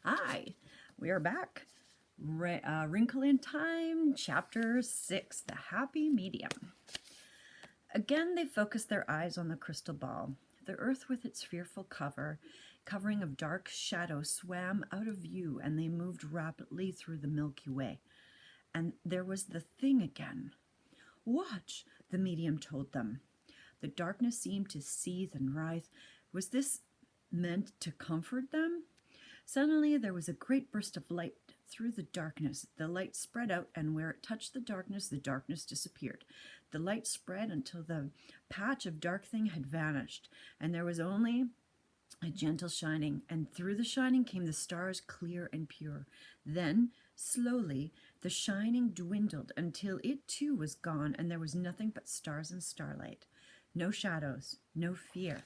Hi, we are back. Wrinkle in Time, Chapter 6, The Happy Medium. Again, they focused their eyes on the crystal ball. The earth with its fearful covering of dark shadow, swam out of view, and they moved rapidly through the Milky Way. And there was the thing again. Watch, the medium told them. The darkness seemed to seethe and writhe. Was this meant to comfort them? Suddenly there was a great burst of light through the darkness. The light spread out, and where it touched the darkness disappeared. The light spread until the patch of dark thing had vanished, and there was only a gentle shining, and through the shining came the stars clear and pure. Then, slowly, the shining dwindled until it too was gone, and there was nothing but stars and starlight. No shadows, no fear.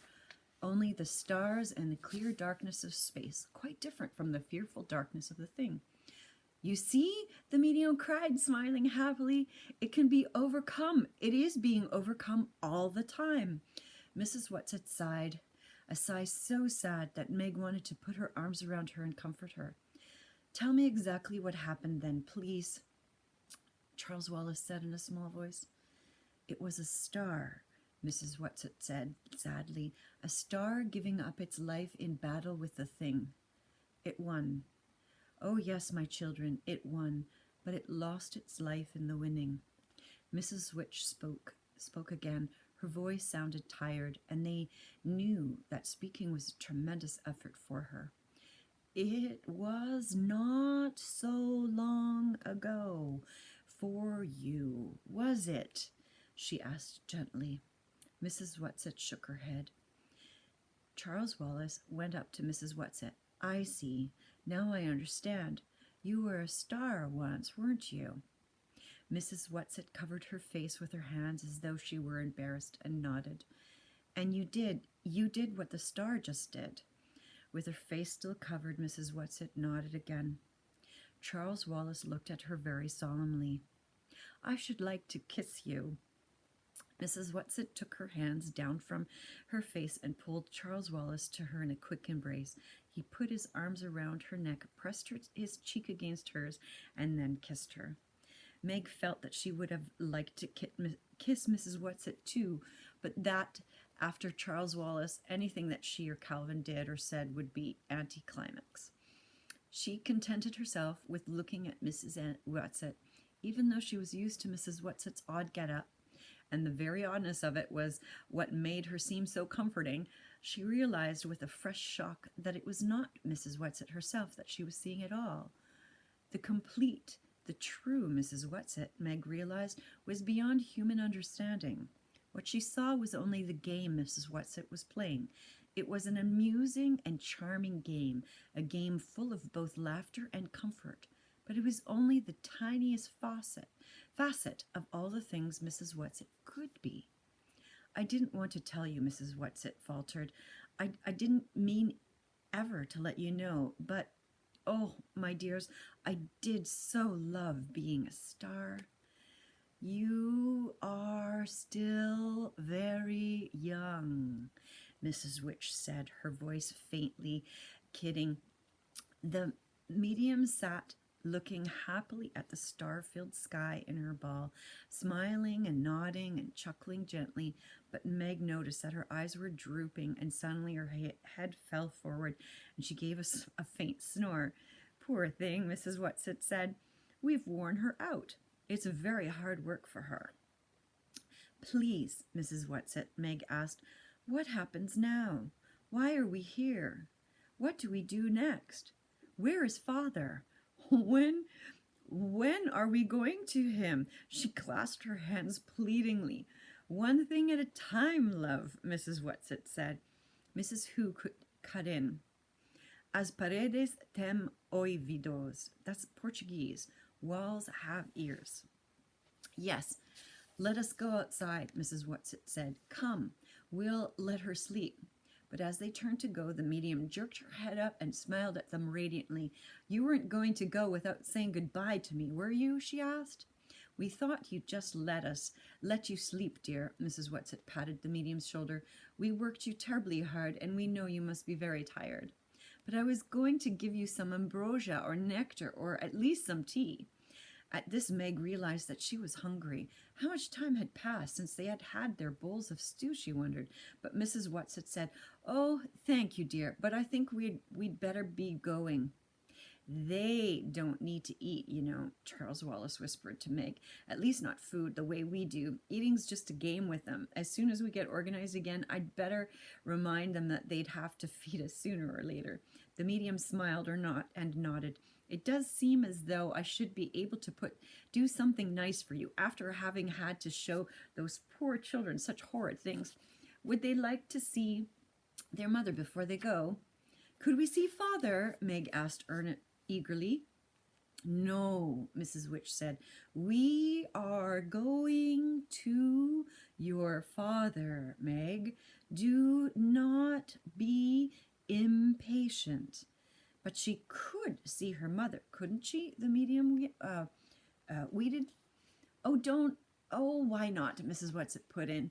Only the stars and the clear darkness of space, quite different from the fearful darkness of the thing. You see, the medium cried, smiling happily. It can be overcome. It is being overcome all the time. Mrs. Whatsit sighed, a sigh so sad that Meg wanted to put her arms around her and comfort her. Tell me exactly what happened then, please, Charles Wallace said in a small voice. It was a star, Mrs. Whatsit said sadly, a star giving up its life in battle with the thing. It won. Oh, yes, my children, it won, but it lost its life in the winning. Mrs. Witch spoke again. Her voice sounded tired, and they knew that speaking was a tremendous effort for her. It was not so long ago for you, was it? She asked gently. Mrs. Whatsit shook her head. Charles Wallace went up to Mrs. Whatsit. I see. Now I understand. You were a star once, weren't you? Mrs. Whatsit covered her face with her hands as though she were embarrassed and nodded. And you did what the star just did. With her face still covered, Mrs. Whatsit nodded again. Charles Wallace looked at her very solemnly. I should like to kiss you. Mrs. Whatsit took her hands down from her face and pulled Charles Wallace to her in a quick embrace. He put his arms around her neck, pressed his cheek against hers, and then kissed her. Meg felt that she would have liked to kiss Mrs. Whatsit too, but that, after Charles Wallace, anything that she or Calvin did or said would be anticlimax. She contented herself with looking at Mrs. Whatsit, even though she was used to Mrs. Whatsit's odd get-up, and the very oddness of it was what made her seem so comforting. She realized with a fresh shock that it was not Mrs. Whatsit herself that she was seeing at all. The true Mrs. Whatsit, Meg realized, was beyond human understanding. What she saw was only the game Mrs. Whatsit was playing. It was an amusing and charming game, a game full of both laughter and comfort, but it was only the tiniest facet of all the things Mrs. Whatsit could be. I didn't want to tell you, Mrs. Whatsit faltered. I didn't mean ever to let you know, but, oh, my dears, I did so love being a star. You are still very young, Mrs. Witch said, her voice faintly kidding. The medium sat looking happily at the star-filled sky in her ball, smiling and nodding and chuckling gently, but Meg noticed that her eyes were drooping, and suddenly her head fell forward, and she gave a faint snore. Poor thing, Mrs. Whatsit said. We've worn her out. It's very hard work for her. Please, Mrs. Whatsit, Meg asked, what happens now? Why are we here? What do we do next? Where is Father? When are we going to him? She clasped her hands pleadingly. One thing at a time, love, Mrs. Whatsit said. Mrs. Who cut in. As paredes tem oividos. That's Portuguese. Walls have ears. Yes, let us go outside, Mrs. Whatsit said. Come, we'll let her sleep. But as they turned to go, the medium jerked her head up and smiled at them radiantly. You weren't going to go without saying goodbye to me, were you? She asked. We thought you'd just let you sleep, dear. Mrs. Whatsit patted the medium's shoulder. We worked you terribly hard, and we know you must be very tired. but I was going to give you some ambrosia or nectar or at least some tea. At this, Meg realized that she was hungry. How much time had passed since they had had their bowls of stew, she wondered. But Mrs. Watts had said, "Oh, thank you, dear, but I think we'd better be going." "They don't need to eat, you know," Charles Wallace whispered to Meg. "At least not food the way we do. Eating's just a game with them. As soon as we get organized again, I'd better remind them that they'd have to feed us sooner or later." The medium smiled and nodded. "It does seem as though I should be able to do something nice for you after having had to show those poor children such horrid things. Would they like to see their mother before they go?" "Could we see Father?" Meg asked eagerly. "No," Mrs. Witch said. "We are going to your father, Meg. Do not be impatient." "But she could see her mother, couldn't she?" the medium weeded. Why not?" Mrs. Whatsit put in.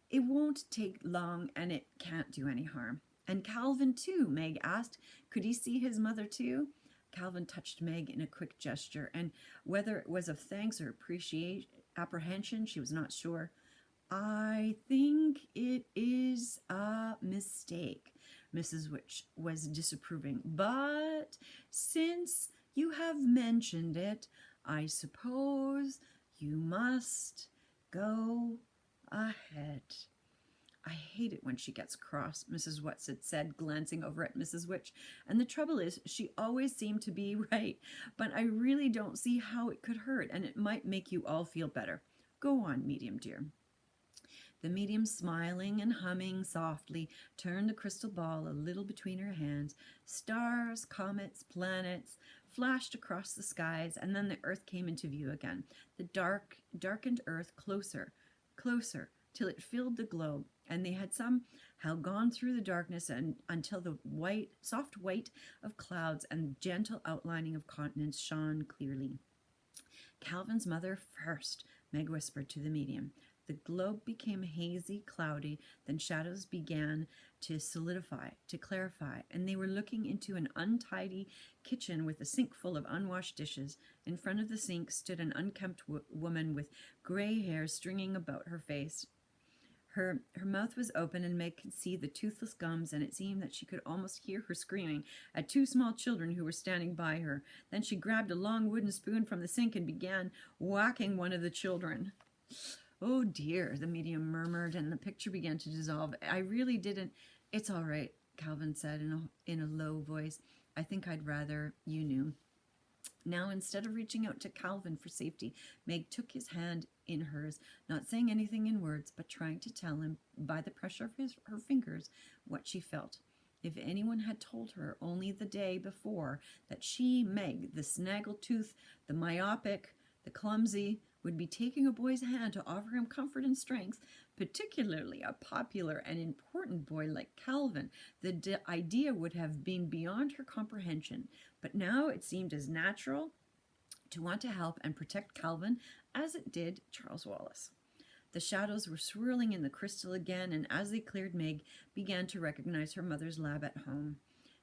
"It won't take long and it can't do any harm." "And Calvin, too?" Meg asked. "Could he see his mother, too?" Calvin touched Meg in a quick gesture, and whether it was of thanks or apprehension, she was not sure. "I think it is a mistake." Mrs. Witch was disapproving. "But since you have mentioned it, I suppose you must go ahead." "I hate it when she gets cross," Mrs. Whatsit said, glancing over at Mrs. Witch. "And the trouble is, she always seemed to be right. But I really don't see how it could hurt, and it might make you all feel better. Go on, medium dear." The medium, smiling and humming softly, turned the crystal ball a little between her hands. Stars, comets, planets flashed across the skies, and then the earth came into view again. The darkened earth closer, till it filled the globe, and they had somehow gone through the darkness until the soft white of clouds and gentle outlining of continents shone clearly. "Calvin's mother first," Meg whispered to the medium. The globe became hazy, cloudy, then shadows began to solidify, to clarify, and they were looking into an untidy kitchen with a sink full of unwashed dishes. In front of the sink stood an unkempt woman with gray hair stringing about her face. Her mouth was open, and Meg could see the toothless gums, and it seemed that she could almost hear her screaming at two small children who were standing by her. Then she grabbed a long wooden spoon from the sink and began whacking one of the children. "Oh dear," the medium murmured, and the picture began to dissolve. "I really didn't—" "It's all right," Calvin said in a low voice. "I think I'd rather you knew." Now, instead of reaching out to Calvin for safety, Meg took his hand in hers, not saying anything in words, but trying to tell him by the pressure of her fingers what she felt. If anyone had told her only the day before that she, Meg, the snaggletooth, the myopic, the clumsy, would be taking a boy's hand to offer him comfort and strength, particularly a popular and important boy like Calvin, the idea would have been beyond her comprehension. But now it seemed as natural to want to help and protect Calvin as it did Charles Wallace. The shadows were swirling in the crystal again, and as they cleared, Meg began to recognize her mother's lab at home.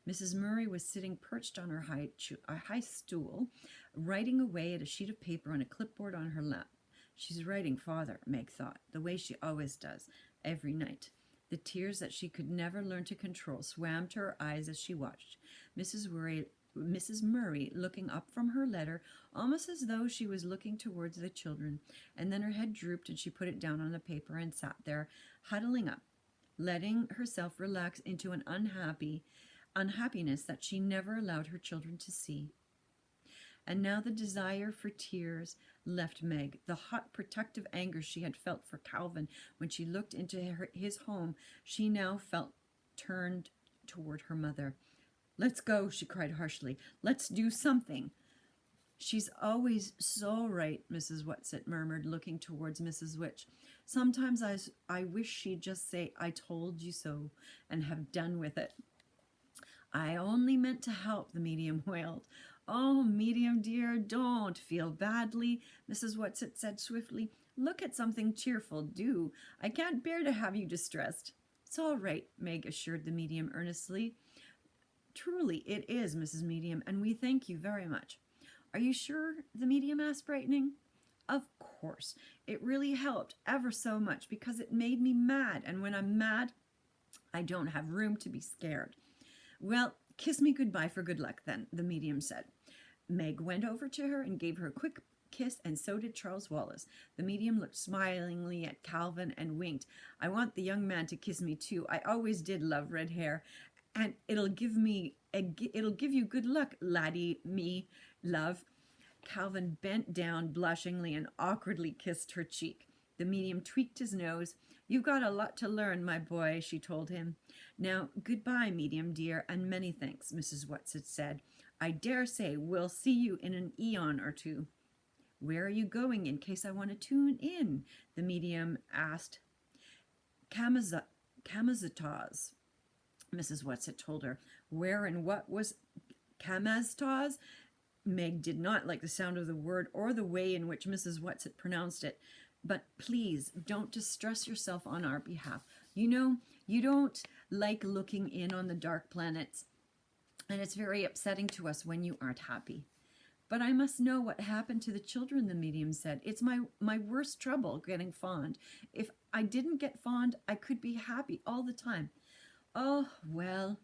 Mrs. Murray was sitting perched on her high stool, writing away at a sheet of paper on a clipboard on her lap. "She's writing Father," Meg thought, the way she always does, every night. The tears that she could never learn to control swam to her eyes as she watched. Mrs. Murray looking up from her letter, almost as though she was looking towards the children, and then her head drooped and she put it down on the paper and sat there, huddling up, letting herself relax into an unhappiness that she never allowed her children to see. And now the desire for tears left Meg. The hot, protective anger she had felt for Calvin when she looked into his home, she now felt turned toward her mother. "Let's go," she cried harshly. "Let's do something." "She's always so right," Mrs. Whatsit murmured, looking towards Mrs. Witch. "Sometimes I wish she'd just say, 'I told you so,' and have done with it." "I only meant to help," the medium wailed. "Oh, medium dear, don't feel badly," Mrs. Whatsit said swiftly. "Look at something cheerful, do. I can't bear to have you distressed." "It's all right," Meg assured the medium earnestly. Truly, it is, Mrs. Medium, and we thank you very much. Are you sure? The medium asked, brightening. Of course. It really helped ever so much because it made me mad, and when I'm mad, I don't have room to be scared. Well, kiss me goodbye for good luck then, the medium said. Meg went over to her and gave her a quick kiss, and so did Charles Wallace. The medium looked smilingly at Calvin and winked. I want the young man to kiss me too. I always did love red hair, and it'll give you good luck, laddie, me, love. Calvin bent down blushingly and awkwardly kissed her cheek. The medium tweaked his nose. You've got a lot to learn, my boy, she told him. Now, goodbye, medium dear, and many thanks, Mrs. Whatsit said. I dare say we'll see you in an eon or two. Where are you going in case I want to tune in? The medium asked. Camazotz, Mrs. Whatsit told her. Where and what was Camazotz? Meg did not like the sound of the word or the way in which Mrs. Whatsit pronounced it. But please, don't distress yourself on our behalf. You know, you don't like looking in on the dark planets, and it's very upsetting to us when you aren't happy. But I must know what happened to the children, the medium said. It's my worst trouble, getting fond. If I didn't get fond, I could be happy all the time. Oh, well,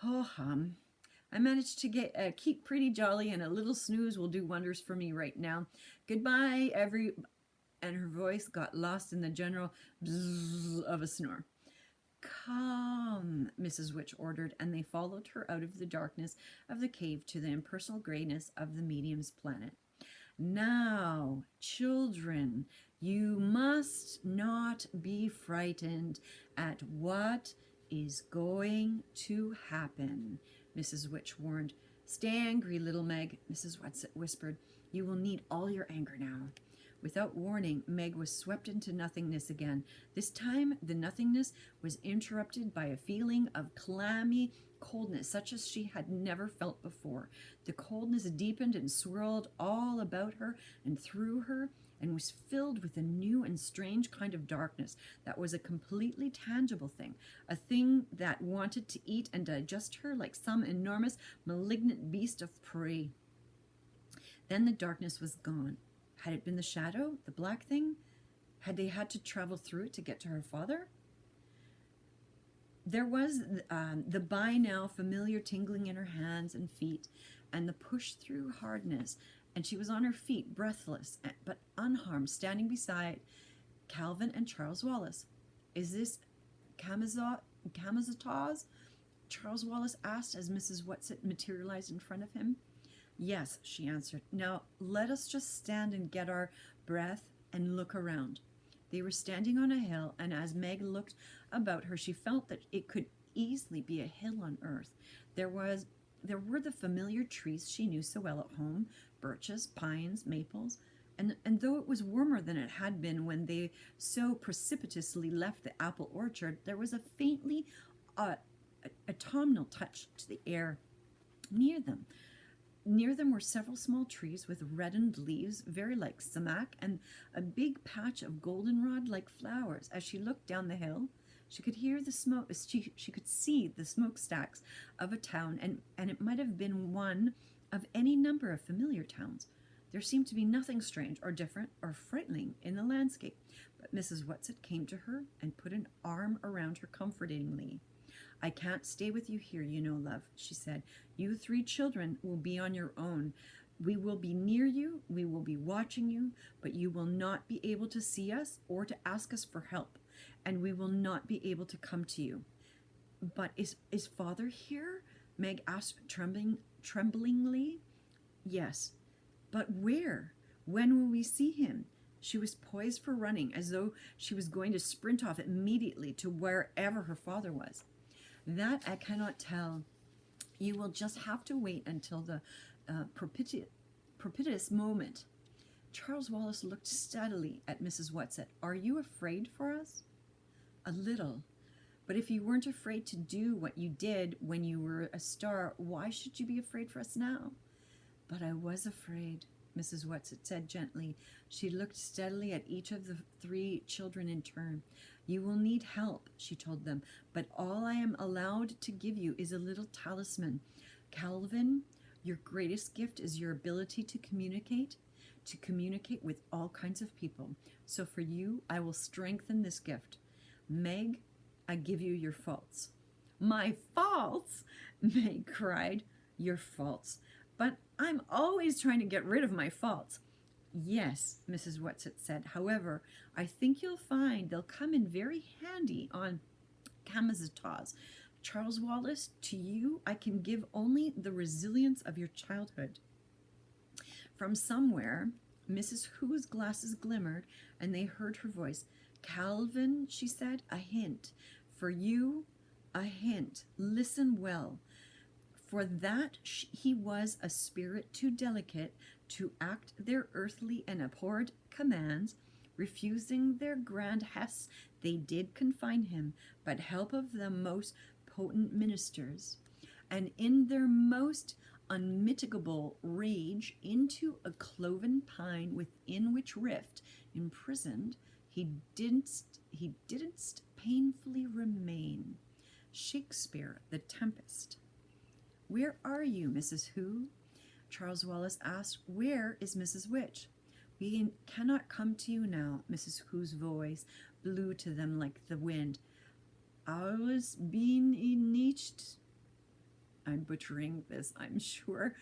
I managed to keep pretty jolly, and a little snooze will do wonders for me right now. Goodbye, and her voice got lost in the general bzzz of a snore. Come, Mrs. Witch ordered, and they followed her out of the darkness of the cave to the impersonal grayness of the medium's planet. Now, children, you must not be frightened at what is going to happen, Mrs. Witch warned. Stay angry, little Meg, Mrs. Whatsit whispered. You will need all your anger now. Without warning, Meg was swept into nothingness again. This time, the nothingness was interrupted by a feeling of clammy coldness, such as she had never felt before. The coldness deepened and swirled all about her and through her, and was filled with a new and strange kind of darkness that was a completely tangible thing, a thing that wanted to eat and digest her like some enormous, malignant beast of prey. Then the darkness was gone. Had it been the shadow, the black thing? Had they had to travel through it to get to her father? There was the by now familiar tingling in her hands and feet, and the push-through hardness, and she was on her feet, breathless but unharmed, standing beside Calvin and Charles Wallace. Is this Camazotz? Charles Wallace asked as Mrs. Whatsit materialized in front of him. Yes, she answered. Now, let us just stand and get our breath and look around. They were standing on a hill, and as Meg looked about her, she felt that it could easily be a hill on earth. There were the familiar trees she knew so well at home, birches, pines, maples, and though it was warmer than it had been when they so precipitously left the apple orchard, there was a faintly autumnal touch to the air near them. Near them were several small trees with reddened leaves, very like sumac, and a big patch of goldenrod-like flowers. As she looked down the hill, she could hear the smoke. She could see the smokestacks of a town, and it might have been one of any number of familiar towns. There seemed to be nothing strange or different or frightening in the landscape. But Mrs. Whatsit came to her and put an arm around her comfortingly. I can't stay with you here, you know, love, she said. You 3 children will be on your own. We will be near you, we will be watching you, but you will not be able to see us or to ask us for help, and we will not be able to come to you. But is Father here? Meg asked tremblingly. Yes, but where? When will we see him? She was poised for running, as though she was going to sprint off immediately to wherever her father was. That I cannot tell. You will just have to wait until the propitious moment. Charles Wallace looked steadily at Mrs. Whatsit. Are you afraid for us? A little. But if you weren't afraid to do what you did when you were a star, why should you be afraid for us now? But I was afraid, Mrs. Whatsit said gently. She looked steadily at each of the 3 children in turn. You will need help, she told them, but all I am allowed to give you is a little talisman. Calvin, your greatest gift is your ability to communicate with all kinds of people. So for you, I will strengthen this gift. Meg, I give you your faults. My faults? Meg cried. Your faults. But I'm always trying to get rid of my faults. Yes, Mrs. Whatsit said. However, I think you'll find they'll come in very handy on Camazotz. Charles Wallace, to you I can give only the resilience of your childhood. From somewhere, Mrs. Who's glasses glimmered, and they heard her voice. Calvin, she said, a hint. For you, a hint. Listen well. For that he was a spirit too delicate to act their earthly and abhorred commands, refusing their grand hests, they did confine him, but help of the most potent ministers, and in their most unmitigable rage into a cloven pine within which rift, imprisoned, he didn't painfully remain. Shakespeare, The Tempest. Where are you, Mrs. Who? Charles Wallace asked. Where is Mrs. Witch? We cannot come to you now, Mrs. Who's voice blew to them like the wind. Alles bin nicht, I'm butchering this, I'm sure.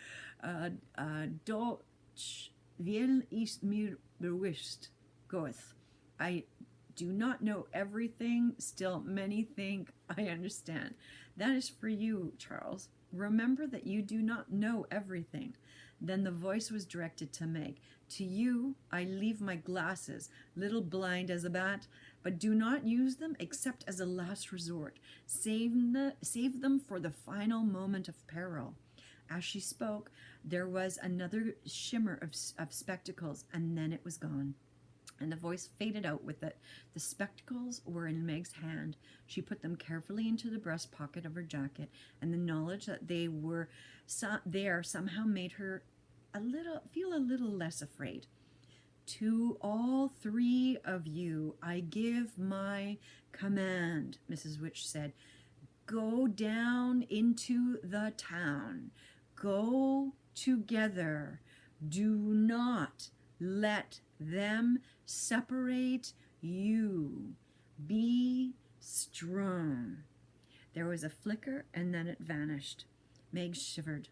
Deutsch will ist mir bewusst. Goeth. I do not know everything, still many think I understand. That is for you, Charles. Remember that you do not know everything. Then the voice was directed to Meg. To you I leave my glasses, little blind as a bat, but do not use them except as a last resort. Save them for the final moment of peril. As she spoke, there was another shimmer of spectacles, and then it was gone. And the voice faded out with it. The spectacles were in Meg's hand. She put them carefully into the breast pocket of her jacket, and the knowledge that they were there somehow made her feel a little less afraid. To all 3 of you I give my command, Mrs. Witch said. Go down into the town. Go together. Do not let them separate you. Be strong. There was a flicker, and then it vanished. Meg shivered.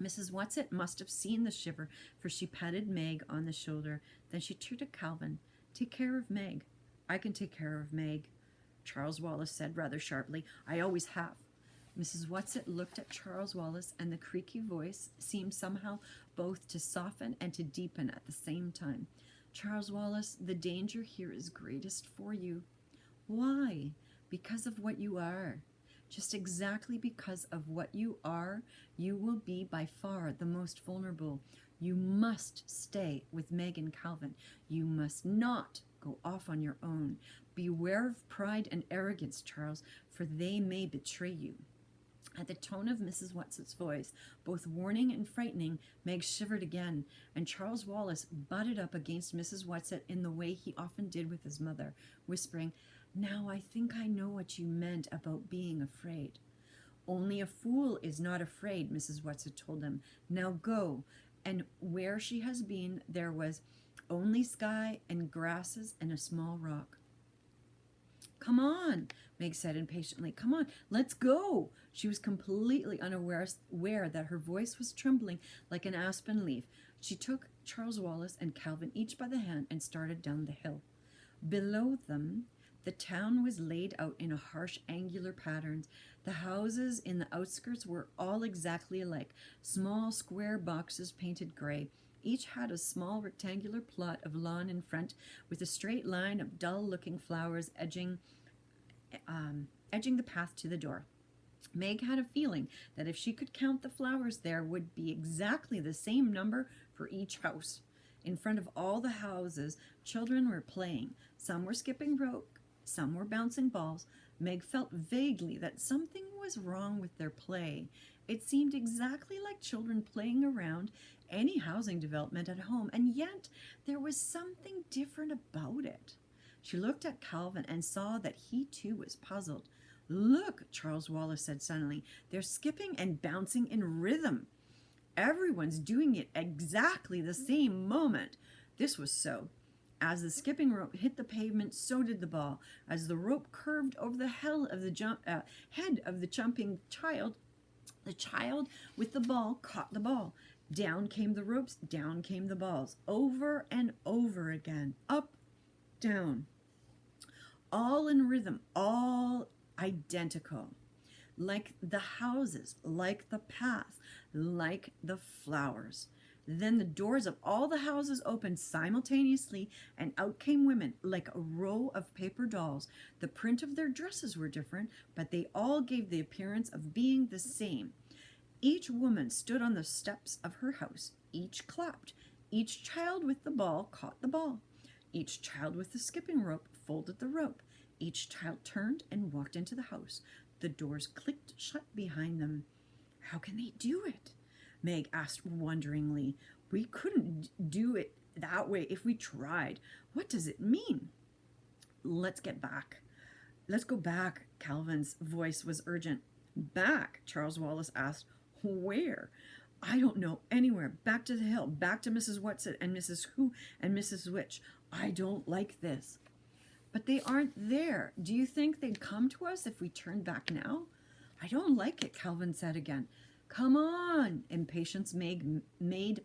Mrs. Whatsit must have seen the shiver, for she patted Meg on the shoulder. Then she turned to Calvin. Take care of Meg. I can take care of Meg, Charles Wallace said rather sharply. I always have. Mrs. Whatsit looked at Charles Wallace, and the creaky voice seemed somehow both to soften and to deepen at the same time. Charles Wallace, the danger here is greatest for you. Why? Because of what you are. Just exactly because of what you are, you will be by far the most vulnerable. You must stay with Meg and Calvin. You must not go off on your own. Beware of pride and arrogance, Charles, for they may betray you. At the tone of Mrs. Whatsit's voice, both warning and frightening, Meg shivered again, and Charles Wallace butted up against Mrs. Whatsit in the way he often did with his mother, whispering, Now I think I know what you meant about being afraid. Only a fool is not afraid, Mrs. Whatsit told him. Now go. And where she has been, there was only sky and grasses and a small rock. Come on, Meg said impatiently. Come on, let's go. She was completely unaware that her voice was trembling like an aspen leaf. She took Charles Wallace and Calvin each by the hand and started down the hill. Below them, the town was laid out in a harsh angular patterns. The houses in the outskirts were all exactly alike, small square boxes painted gray. Each had a small rectangular plot of lawn in front with a straight line of dull-looking flowers edging the path to the door. Meg had a feeling that if she could count the flowers there would be exactly the same number for each house. In front of all the houses, children were playing. Some were skipping rope, some were bouncing balls, Meg felt vaguely that something was wrong with their play. It seemed exactly like children playing around any housing development at home, and yet there was something different about it. She looked at Calvin and saw that he too was puzzled. "Look," Charles Wallace said suddenly, "they're skipping and bouncing in rhythm. Everyone's doing it exactly the same moment." This was so. As the skipping rope hit the pavement, so did the ball. As the rope curved over the head of the jumping child, the child with the ball caught the ball. Down came the ropes, down came the balls, over and over again, up, down. All in rhythm, all identical. Like the houses, like the path, like the flowers. Then the doors of all the houses opened simultaneously, and out came women like a row of paper dolls. The print of their dresses were different, but they all gave the appearance of being the same. Each woman stood on the steps of her house. Each clapped. Each child with the ball caught the ball. Each child with the skipping rope folded the rope. Each child turned and walked into the house. The doors clicked shut behind them. "How can they do it?" Meg asked wonderingly. "We couldn't do it that way if we tried. What does it mean?" Let's get back. Let's go back." Calvin's voice was urgent. "Back?" Charles Wallace asked. "Where?" "I don't know. Anywhere. Back to the hill. Back to Mrs. Whatsit and Mrs. Who and Mrs. Which. I don't like this." "But they aren't there. Do you think they'd come to us if we turned back now?" "I don't like it," Calvin said again. "Come on!" Impatience made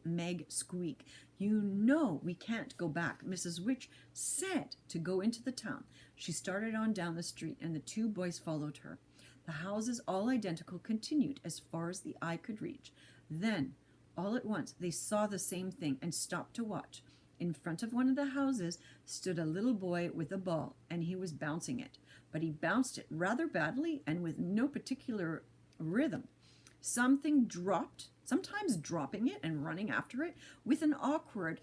Meg squeak. "You know we can't go back. Mrs. Witch said to go into the town." She started on down the street, and the two boys followed her. The houses, all identical, continued as far as the eye could reach. Then, all at once, they saw the same thing and stopped to watch. In front of one of the houses stood a little boy with a ball, and he was bouncing it. But he bounced it rather badly and with no particular rhythm. Something dropped, sometimes dropping it and running after it with an awkward,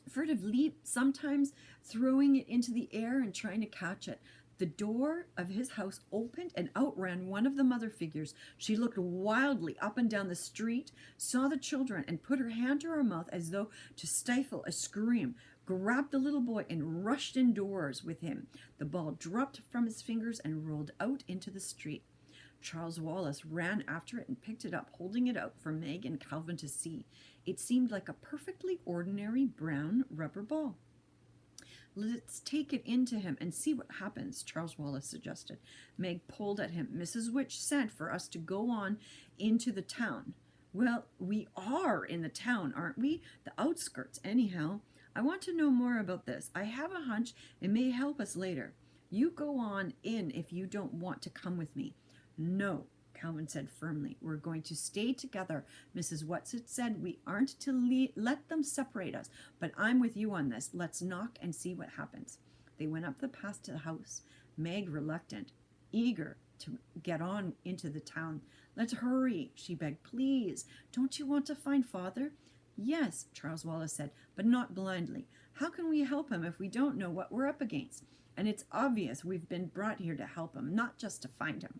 furtive leap, sometimes throwing it into the air and trying to catch it. The door of his house opened and out ran one of the mother figures. She looked wildly up and down the street, saw the children, and put her hand to her mouth as though to stifle a scream, grabbed the little boy and rushed indoors with him. The ball dropped from his fingers and rolled out into the street. Charles Wallace ran after it and picked it up, holding it out for Meg and Calvin to see. It seemed like a perfectly ordinary brown rubber ball. "Let's take it into him and see what happens," Charles Wallace suggested. Meg pulled at him. "Mrs. Witch said for us to go on into the town." "Well, we are in the town, aren't we? The outskirts, anyhow. I want to know more about this. I have a hunch it may help us later. You go on in if you don't want to come with me." "No," Calvin said firmly. "We're going to stay together. Mrs. Whatsit said we aren't to let them separate us, but I'm with you on this. Let's knock and see what happens." They went up the path to the house, Meg reluctant, eager to get on into the town. "Let's hurry," she begged. "Please, don't you want to find Father?" "Yes," Charles Wallace said, "but not blindly. How can we help him if we don't know what we're up against? And it's obvious we've been brought here to help him, not just to find him."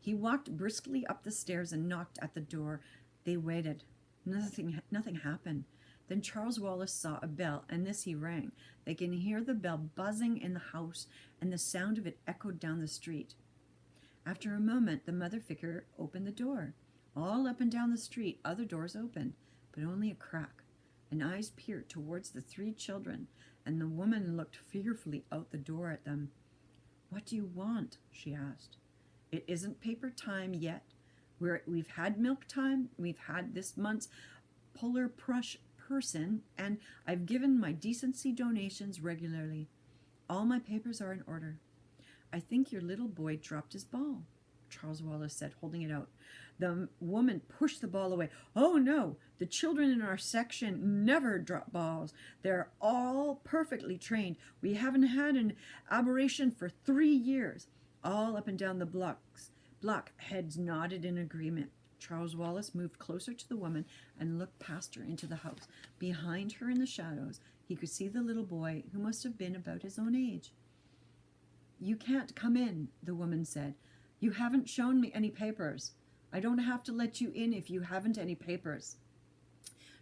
He walked briskly up the stairs and knocked at the door. They waited. Nothing happened. Then Charles Wallace saw a bell, and this he rang. They could hear the bell buzzing in the house, and the sound of it echoed down the street. After a moment, the mother figure opened the door. All up and down the street, other doors opened, but only a crack. And eyes peered towards the three children, and the woman looked fearfully out the door at them. "What do you want?" she asked. "It isn't paper time yet. We've had milk time. We've had this month's polar plush person, and I've given my decency donations regularly. All my papers are in order." "I think your little boy dropped his ball," Charles Wallace said, holding it out. The woman pushed the ball away. "Oh, no, the children in our section never drop balls. They're all perfectly trained. We haven't had an aberration for 3 years. All up and down the block, heads nodded in agreement. Charles Wallace moved closer to the woman and looked past her into the house. Behind her in the shadows, he could see the little boy, who must have been about his own age. You can't come in, the woman said. You haven't shown me any papers. I don't have to let you in if you haven't any papers.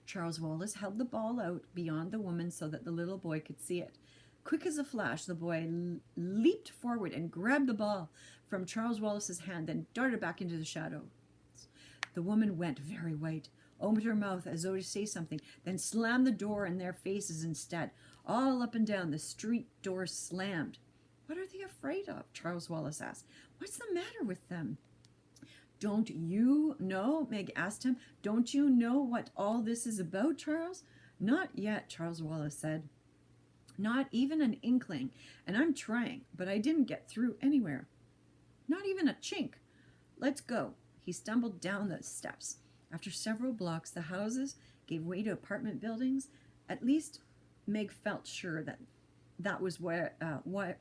Charles Wallace held the ball out beyond the woman so that the little boy could see it. Quick as a flash, the boy leaped forward and grabbed the ball from Charles Wallace's hand, then darted back into the shadows. The woman went very white, opened her mouth as though to say something, then slammed the door in their faces instead. All up and down the street doors slammed. What are they afraid of? Charles Wallace asked. What's the matter with them? Don't you know? Meg asked him. Don't you know what all this is about, Charles? Not yet, Charles Wallace said. Not even an inkling, and I'm trying, but I didn't get through anywhere. Not even a chink. Let's go. He stumbled down the steps. After several blocks, the houses gave way to apartment buildings. At least Meg felt sure that was what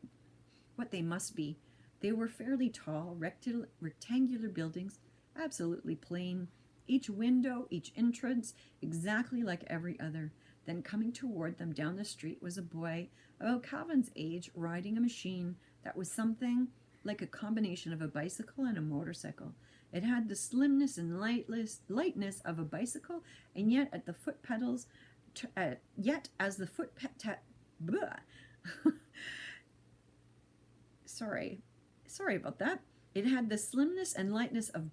they must be. They were fairly tall, rectangular buildings, absolutely plain. Each window, each entrance, exactly like every other. Then coming toward them down the street was a boy about Calvin's age riding a machine that was something like a combination of a bicycle and a motorcycle. It had the slimness and lightness of a bicycle, and yet at the foot pedals, Sorry about that. It had the slimness and lightness of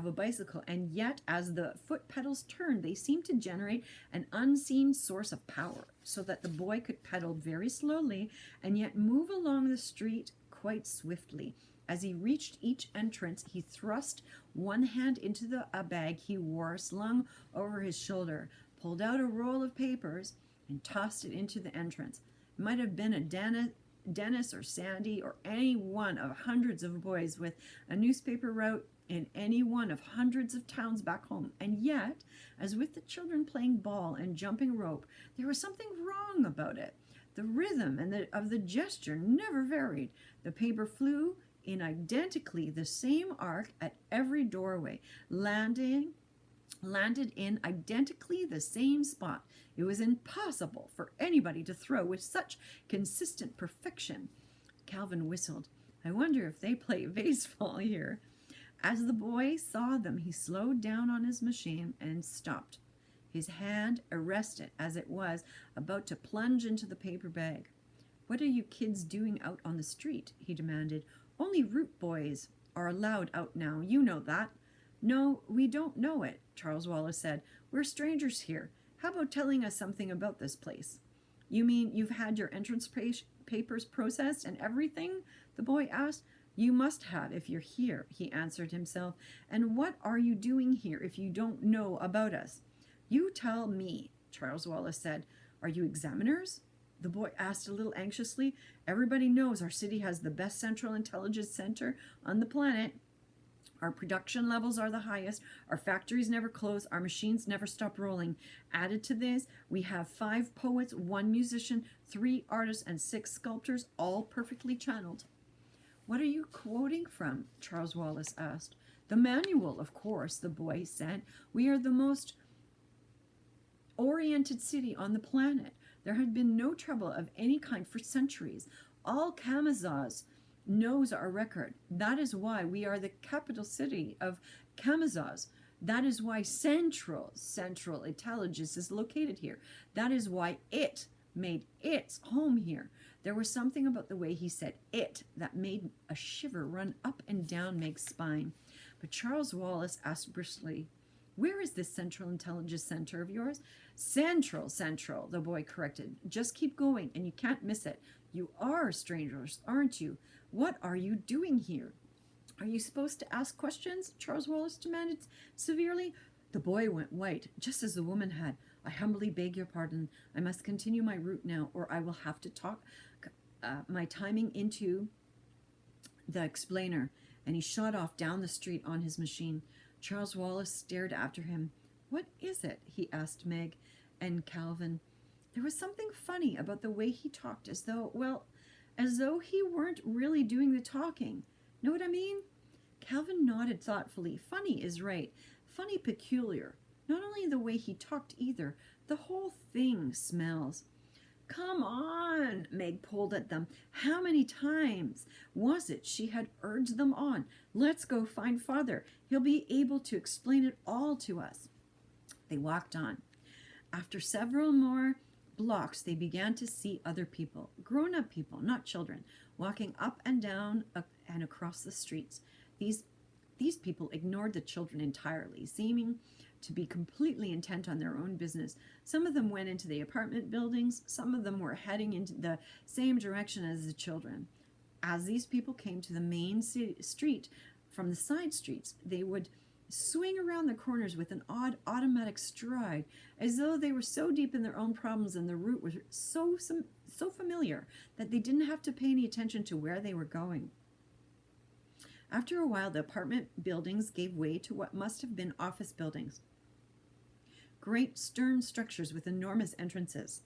a bicycle, and yet as the foot pedals turned, they seemed to generate an unseen source of power, so that the boy could pedal very slowly and yet move along the street quite swiftly. As he reached each entrance, he thrust one hand into a bag he wore slung over his shoulder, pulled out a roll of papers, and tossed it into the entrance. It might have been a Dennis or Sandy or any one of hundreds of boys with a newspaper route in any one of hundreds of towns back home. And yet, as with the children playing ball and jumping rope, there was something wrong about it. The rhythm of the gesture never varied. The paper flew in identically the same arc at every doorway, landed in identically the same spot. It was impossible for anybody to throw with such consistent perfection. Calvin whistled. I wonder if they play baseball here. As the boy saw them, he slowed down on his machine and stopped, his hand arrested as it was about to plunge into the paper bag. What are you kids doing out on the street? He demanded. Only root boys are allowed out now. You know that. No, we don't know it, Charles Wallace said. We're strangers here. How about telling us something about this place? You mean you've had your entrance papers processed and everything? The boy asked. You must have if you're here, he answered himself. And what are you doing here if you don't know about us? You tell me, Charles Wallace said. Are you examiners? The boy asked a little anxiously. Everybody knows our city has the best central intelligence center on the planet. Our production levels are the highest. Our factories never close. Our machines never stop rolling. Added to this, we have 5 poets, 1 musician, 3 artists, and 6 sculptors, all perfectly channeled. What are you quoting from? Charles Wallace asked. The manual, of course, the boy said. We are the most oriented city on the planet. There had been no trouble of any kind for centuries. All Camazotz knows our record. That is why we are the capital city of Camazotz. That is why Central Intelligence is located here. That is why it made its home here. There was something about the way he said it that made a shiver run up and down Meg's spine. But Charles Wallace asked briskly, where is this Central Intelligence Center of yours? Central, the boy corrected. Just keep going and you can't miss it. You are strangers, aren't you? What are you doing here? Are you supposed to ask questions? Charles Wallace demanded severely. The boy went white, just as the woman had. I humbly beg your pardon. I must continue my route now, or I will have to talk my timing into the explainer. And he shot off down the street on his machine. Charles Wallace stared after him. What is it? He asked Meg and Calvin. There was something funny about the way he talked, as though he weren't really doing the talking. Know what I mean? Calvin nodded thoughtfully. Funny is right. Funny peculiar. Not only the way he talked either. The whole thing smells. Come on, Meg pulled at them. How many times was it she had urged them on? Let's go find Father. He'll be able to explain it all to us. They walked on. After several more blocks, they began to see other people, grown-up people, not children, walking up and down and across the streets. These people ignored the children entirely, seeming to be completely intent on their own business. Some of them went into the apartment buildings. Some of them were heading into the same direction as the children. As these people came to the main street from the side streets, they would swing around the corners with an odd automatic stride, as though they were so deep in their own problems and the route was so familiar that they didn't have to pay any attention to where they were going. After a while, the apartment buildings gave way to what must have been office buildings. Great stern structures with enormous entrances.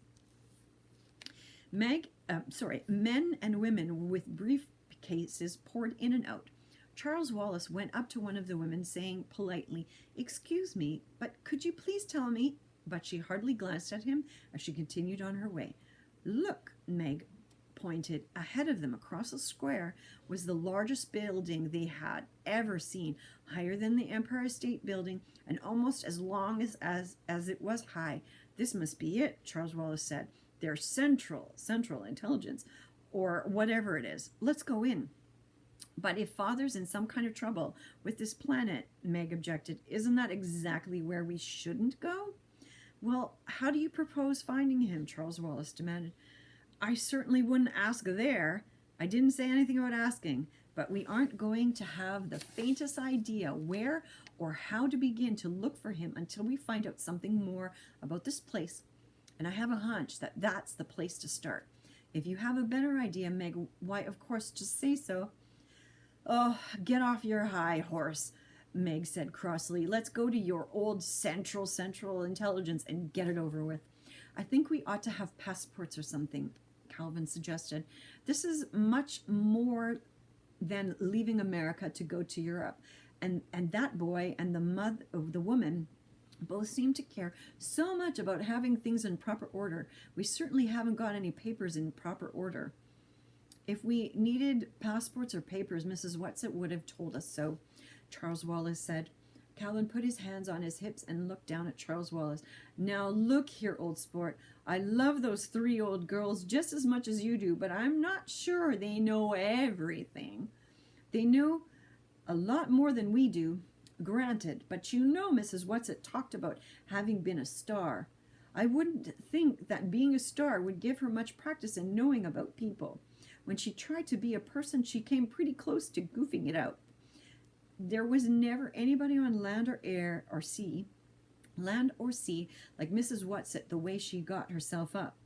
Men and women with briefcases poured in and out. Charles Wallace went up to one of the women, saying politely, "Excuse me, but could you please tell me?" But she hardly glanced at him as she continued on her way. "Look," Meg pointed. Ahead of them, across the square, was the largest building they had ever seen, higher than the Empire State Building and almost as long as it was high. "This must be it," Charles Wallace said. "Their central intelligence, or whatever it is. Let's go in." "But if Father's in some kind of trouble with this planet," Meg objected, "isn't that exactly where we shouldn't go?" "Well, how do you propose finding him?" Charles Wallace demanded. "I certainly wouldn't ask there. I didn't say anything about asking, but we aren't going to have the faintest idea where or how to begin to look for him until we find out something more about this place. And I have a hunch that that's the place to start. If you have a better idea, Meg, why, of course, just say so." "Oh, get off your high horse," Meg said crossly. "Let's go to your old central intelligence and get it over with." "I think we ought to have passports or something," Calvin suggested. "This is much more than leaving America to go to Europe. And that boy and the woman both seem to care so much about having things in proper order. We certainly haven't got any papers in proper order." "If we needed passports or papers, Mrs. Whatsit would have told us so," Charles Wallace said. Calvin put his hands on his hips and looked down at Charles Wallace. "Now look here, old sport. I love those 3 old girls just as much as you do, but I'm not sure they know everything. They know a lot more than we do, granted, but you know Mrs. Whatsit talked about having been a star. I wouldn't think that being a star would give her much practice in knowing about people. When she tried to be a person, she came pretty close to goofing it out. There was never anybody on land or sea, like Mrs. Whatsit, the way she got herself up."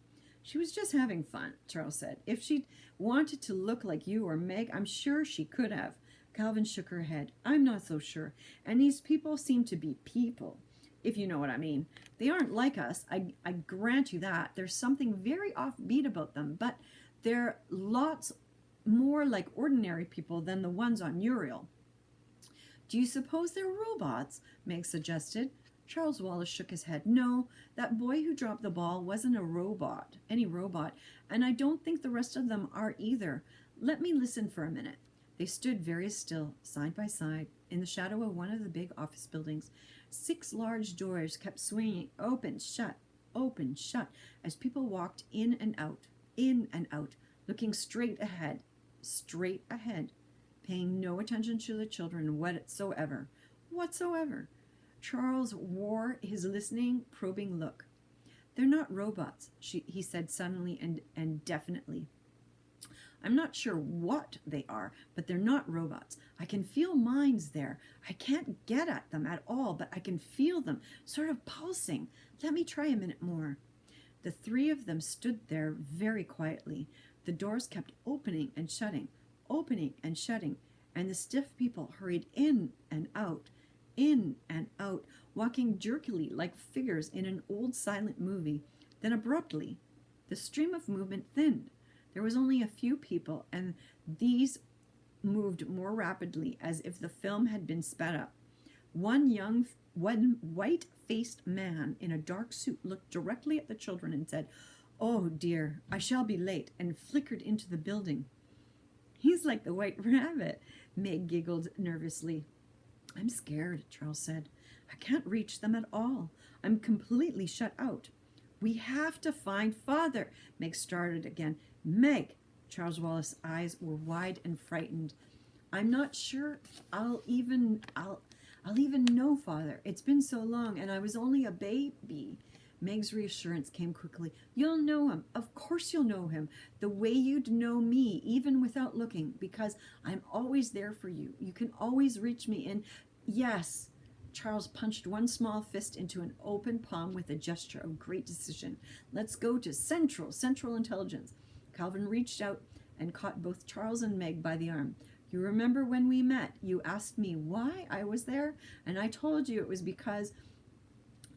"She was just having fun," Charles said. "If she'd wanted to look like you or Meg, I'm sure she could have." Calvin shook her head. "I'm not so sure. And these people seem to be people, if you know what I mean. They aren't like us, I grant you that. There's something very offbeat about them, but they're lots more like ordinary people than the ones on Uriel." "Do you suppose they're robots?" Meg suggested. Charles Wallace shook his head. "No, that boy who dropped the ball wasn't any robot, and I don't think the rest of them are either. Let me listen for a minute." They stood very still, side by side, in the shadow of one of the big office buildings. 6 large doors kept swinging open, shut, as people walked in and out, looking straight ahead, paying no attention to the children whatsoever. Charles wore his listening, probing look. "They're not robots," he said suddenly and definitely. "I'm not sure what they are, but they're not robots. I can feel minds there. I can't get at them at all, but I can feel them, sort of pulsing. Let me try a minute more." The 3 of them stood there very quietly. The doors kept opening and shutting, and the stiff people hurried in and out, walking jerkily like figures in an old silent movie. Then abruptly, the stream of movement thinned. There was only a few people, and these moved more rapidly, as if the film had been sped up. One white-faced man in a dark suit looked directly at the children and said, Oh dear, I shall be late, and flickered into the building. He's like the White Rabbit, Meg giggled nervously. I'm scared, Charles said. I can't reach them at all. I'm completely shut out. We have to find Father, Meg started again. Meg, Charles Wallace's eyes were wide and frightened. I'm not sure I'll even know Father. It's been so long, and I was only a baby. Meg's reassurance came quickly. You'll know him. Of course you'll know him. The way you'd know me, even without looking, because I'm always there for you. You can always reach me. And yes, Charles punched one small fist into an open palm with a gesture of great decision. Let's go to Central Intelligence. Calvin reached out and caught both Charles and Meg by the arm. You remember when we met, you asked me why I was there? And I told you it was because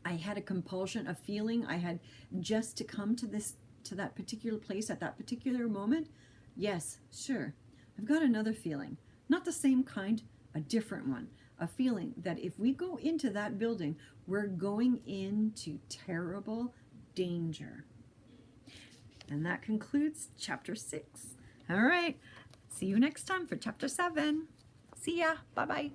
I had a compulsion, a feeling I had just to come to that particular place at that particular moment. Yes, sure. I've got another feeling. Not the same kind, a different one. A feeling that if we go into that building, we're going into terrible danger. And that concludes chapter 6. All right. See you next time for chapter 7. See ya. Bye-bye.